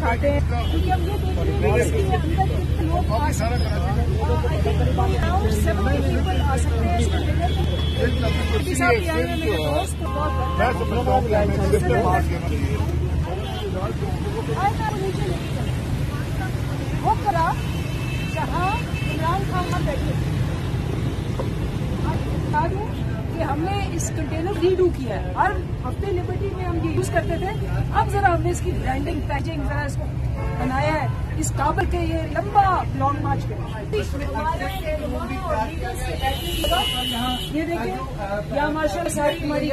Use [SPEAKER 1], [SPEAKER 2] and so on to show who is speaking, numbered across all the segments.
[SPEAKER 1] दिखाते हैं, क्योंकि हम ये देख रहे हैं कि इसके अंदर कितने लोग आ सकते हैं। अराउंड 70 पीपल आ सकते हैं इस कंटेनर में। किसी भी आए हैं मेरे दोस्त वो करा जहाँ इमरान खान बैठे कि हमने इस कंटेनर रीडू किया है। हर हफ्ते लिबर्टी में हम ये यूज करते थे, अब जरा हमने इसकी ब्रांडिंग पैकेजिंग जरा इसको बनाया है। इस काबल के ये लंबा लॉन्ग मार्च के ये देखिए यहाँ माशाल्लाह सारी हमारी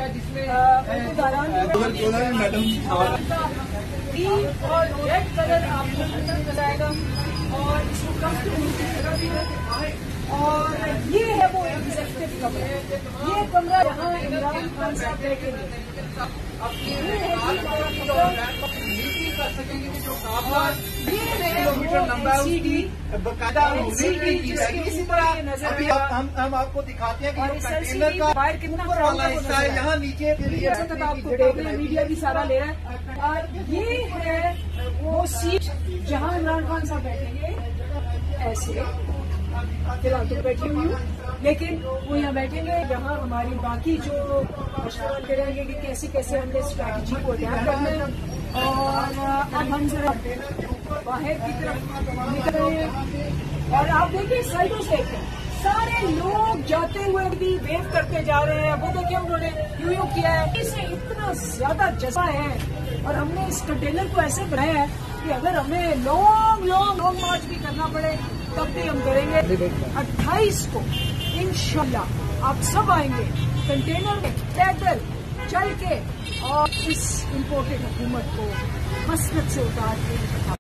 [SPEAKER 1] और रेड कलर आपको नजर आएगा और इसको और ये है वो एग्जीक्यूटिव कमरा। ये कमरा यहाँ इमरान खान साहब बैठेंगे। इसी तरह
[SPEAKER 2] हम आपको दिखाते हैं
[SPEAKER 1] कि बाहर कितना वाला हिस्सा है, यहाँ नीचे आपको देख रहे हैं, मीडिया भी सारा ले रहा है। और ये है वो सीट जहाँ इमरान खान साहब बैठेंगे। ऐसे फिलहाल तो बैठी हुई हूँ, लेकिन वो यहाँ बैठेंगे जहाँ हमारी बाकी जो मशवरा करेंगे कि कैसे कैसे हमने स्ट्रैटेजी को अडैप्ट करना है। और अब हम जरा बाहर की तरफ निकल रहे हैं और आप देखिए साइडों से सारे लोग जाते हुए भी वेव करते जा रहे हैं। वो देखिए उन्होंने यूं किया है, इससे इतना ज्यादा जज्बा है। और हमने इस कंटेनर को ऐसे बनाया है कि अगर हमें लॉन्ग मार्च भी करना पड़े तब भी हम करेंगे। 28 को इंशाल्लाह आप सब आएंगे कंटेनर में पैदल चल के और इस इम्पोर्टेड हुकूमत को मसनद से उतार के